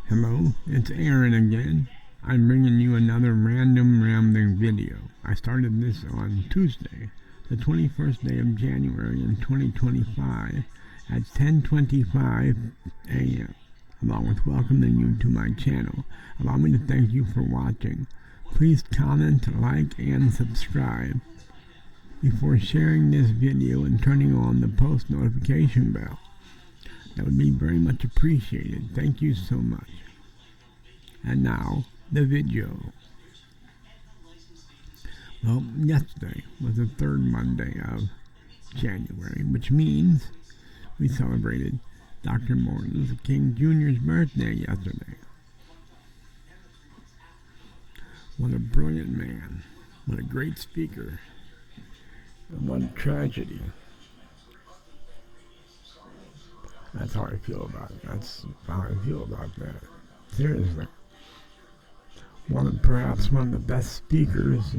Hello, it's Aaron again. I'm bringing you another random rambling video. I started this on Tuesday, the 21st day of January in 2025 at 10:25 a.m. Along with welcoming you to my channel, allow me to thank you for watching. Please comment, like, and subscribe before sharing this video and turning on the post notification bell. That would be very much appreciated. Thank you so much. And now, the video. Well, yesterday was the third Monday of January, which means we celebrated Dr. Martin Luther King Jr.'s birthday yesterday. What a brilliant man. What a great speaker. And what a tragedy. That's how I feel about it. That's how I feel about that. Seriously. Perhaps one of the best speakers,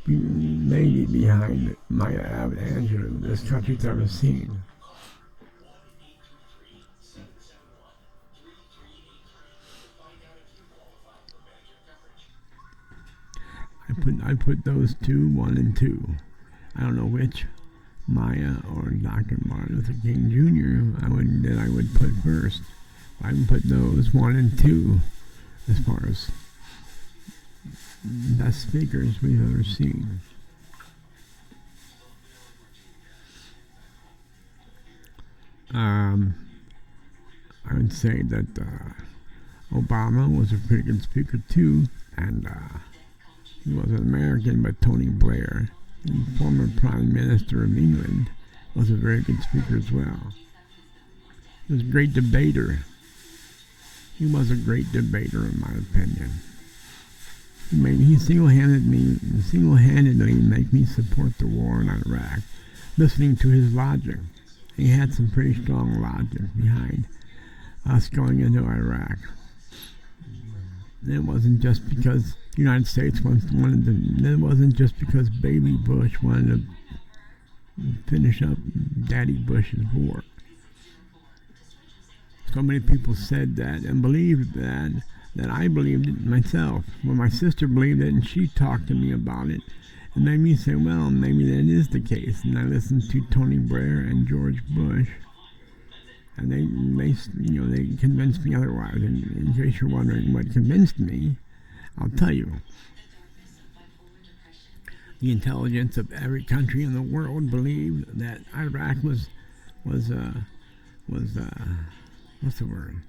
maybe behind Maya Angelou, this country's ever seen. I put those two, 1 and 2. I don't know which Maya or Dr. Martin Luther King Jr. I would put first. I would put those 1 and 2 as far as best speakers we've ever seen. I would say that Obama was a pretty good speaker too, and he was an American, but Tony Blair, the former Prime Minister of England, was a very good speaker as well. He was a great debater. He was a great debater, in my opinion. He single-handedly made me support the war in Iraq, listening to his logic. He had some pretty strong logic behind us going into Iraq. It wasn't just because the United States wanted to. It wasn't just because Baby Bush wanted to finish up Daddy Bush's war. So many people said that and believed that I believed it myself. Well, my sister believed it, and she talked to me about it, and made me say, well, maybe that is the case. And I listened to Tony Blair and George Bush, and they convinced me otherwise. And in case you're wondering what convinced me, I'll tell you. The intelligence of every country in the world believed that Iraq was what's the word?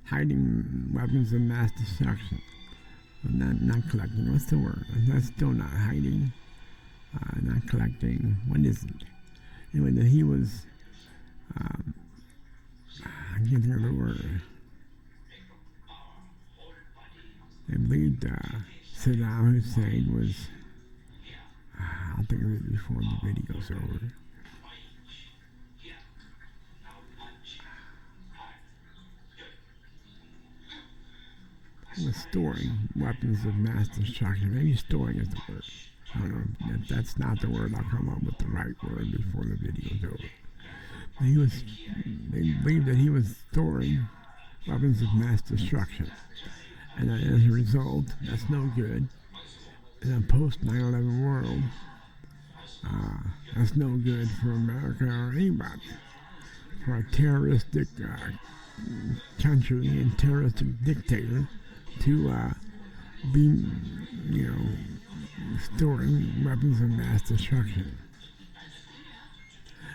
Hiding weapons of mass destruction. Not collecting. What's the word? That's still not hiding. Not collecting. What is it? Anyway, that he was. I can't think of the word. I believe Saddam Hussein was. I'll think of it before the video's over. Was storing weapons of mass destruction. Maybe storing is the word. I don't know. If that's not the word, I'll come up with the right word before the video's over. But they believed that he was storing weapons of mass destruction. And as a result, that's no good. In a post 9/11 world, that's no good for America or anybody. For a terroristic country and terroristic dictator to be, storing weapons of mass destruction.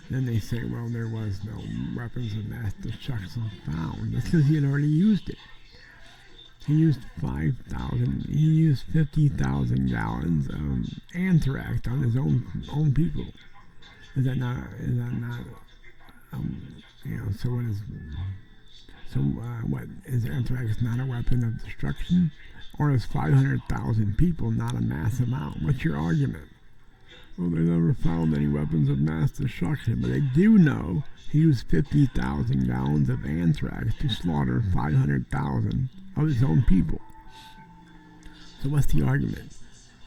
Then they say, well, there was no weapons of mass destruction found. That's because he had already used it. He used 50,000 gallons of anthrax on his own people. Is that not, so what is, what, is anthrax not a weapon of destruction? Or is 500,000 people not a mass amount? What's your argument? Well, they never found any weapons of mass destruction, but they do know he used 50,000 gallons of anthrax to slaughter 500,000 of his own people. So what's the argument?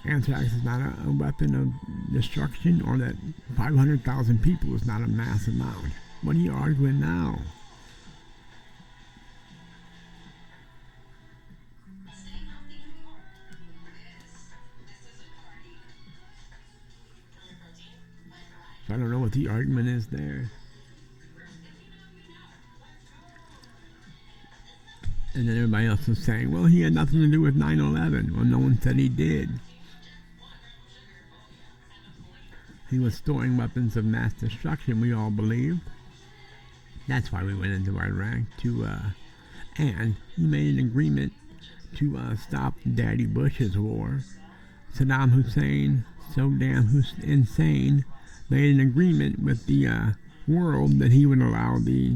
Anthrax is not a weapon of destruction, or that 500,000 people is not a mass amount? What are you arguing now? So I don't know what the argument is there. And then everybody else is saying, well, he had nothing to do with 9/11. Well, no one said he did. He was storing weapons of mass destruction, we all believe. That's why we went into Iraq and he made an agreement to stop Daddy Bush's war. Saddam Hussein, so damn insane, made an agreement with the world that he would allow the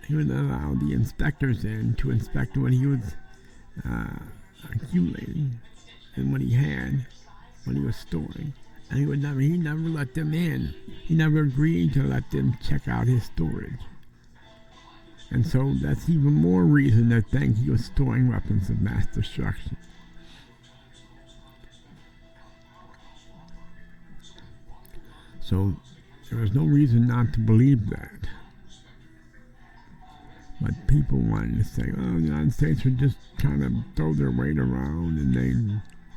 he would allow the inspectors in to inspect what he was accumulating and what he had, what he was storing. And he never let them in. He never agreed to let them check out his storage. And so that's even more reason to think he was storing weapons of mass destruction. So there was no reason not to believe that. But people wanted to say, oh, the United States would just kind of throw their weight around and they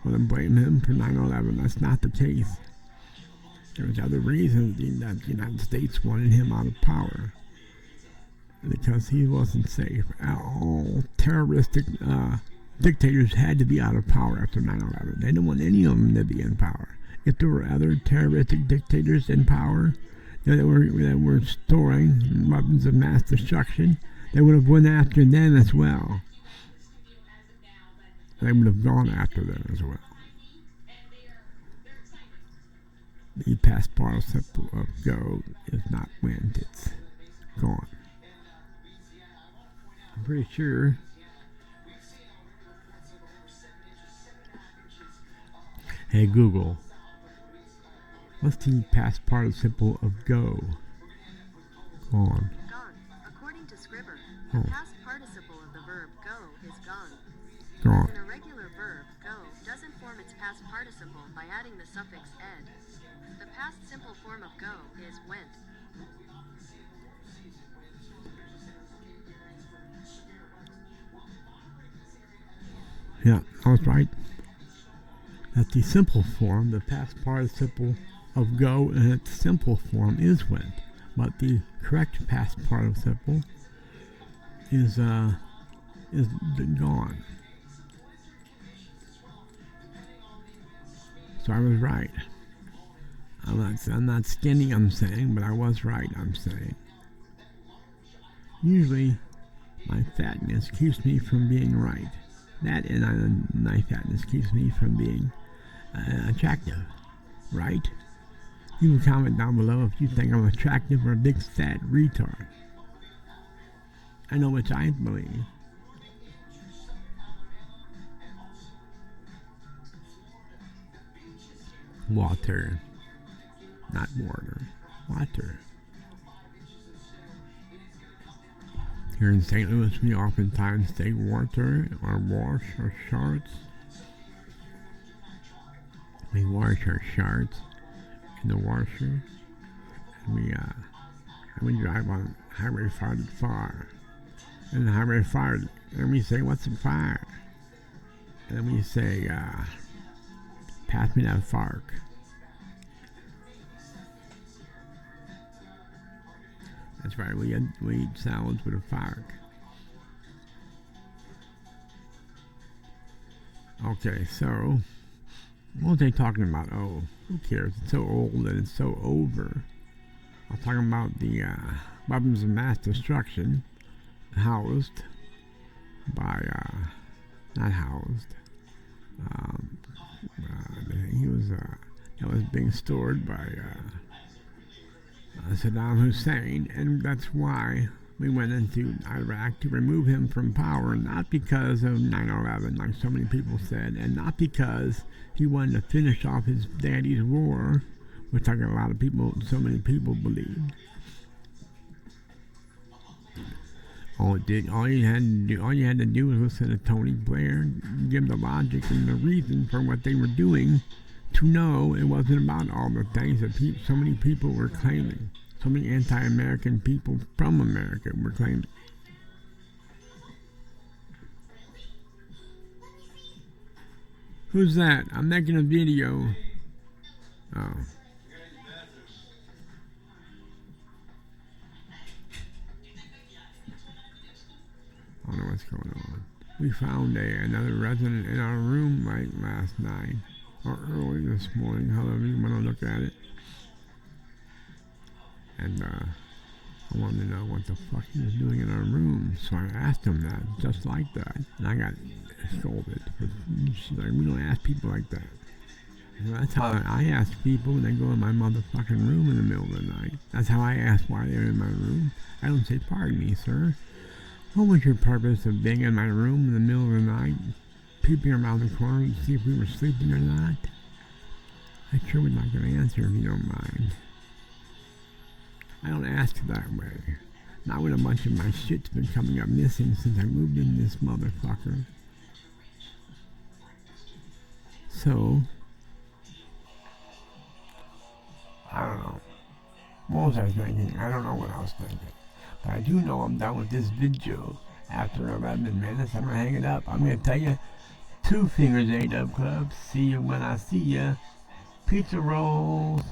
want to blame him for 9/11. That's not the case. There was other reasons that the United States wanted him out of power. Because he wasn't safe. All terroristic dictators had to be out of power after 9/11. They didn't want any of them to be in power. If there were other terroristic dictators in power that were storing weapons of mass destruction, they would have went after them as well. They would have gone after them as well. The past participle of go is not went, it's gone. I'm pretty sure hey Google, what's the past participle of go? Gone. Gone. According to Scribner, the past participle of the verb go is gone. Gone. An irregular verb, go, doesn't form its past participle by adding the suffix ed. The past simple form of go is went. Yeah, I was right. That's the simple form. The past participle of go in its simple form is went. But the correct past participle is gone. So I was right. I'm not skinny, I'm saying, but I was right, I'm saying. Usually, my fatness keeps me from being right. That and my fatness keeps me from being attractive, right? You can comment down below if you think I'm attractive or a big fat retard. I know which I believe. Water. Not water. Water. Here in St. Louis, we oftentimes take water or wash our shirts. We wash our shirts in the washer, and we drive on Highway 5 and the Highway 5, and we say, "What's a fire?" And we say, "Pass me that fork." That's right, we eat salads with a fork. Okay, so what was they talking about? Oh, who cares? It's so old that it's so over. I'm talking about the weapons of mass destruction housed by, not housed. That was being stored by Saddam Hussein, and that's why we went into Iraq to remove him from power, not because of 9/11, like so many people said, and not because he wanted to finish off his daddy's war, which like so many people believe. All you had to do was listen to Tony Blair, give the logic and the reason for what they were doing, to know it wasn't about all the things that so many people were claiming. So many anti-American people from America were claiming. Who's that? I'm making a video. Oh. I don't know what's going on. We found another resident in our room like last night. Or early this morning, however you want to look at it. And I wanted to know what the fuck he was doing in our room. So I asked him that, just like that. And I got scolded. She's like, we don't ask people like that. And that's how I ask people when they go in my motherfucking room in the middle of the night. That's how I ask why they're in my room. I don't say, pardon me, sir. What was your purpose of being in my room in the middle of the night, peeping around the corner to see if we were sleeping or not? I sure would like an answer if you don't mind. I don't ask that way. Not when a bunch of my shit's been coming up missing since I moved in this motherfucker. So, I don't know. What was I thinking? I don't know what I was thinking. But I do know I'm done with this video. After 11 minutes, I'm gonna hang it up. I'm gonna tell you, 2 fingers A-Dub Club. See you when I see ya. Pizza rolls.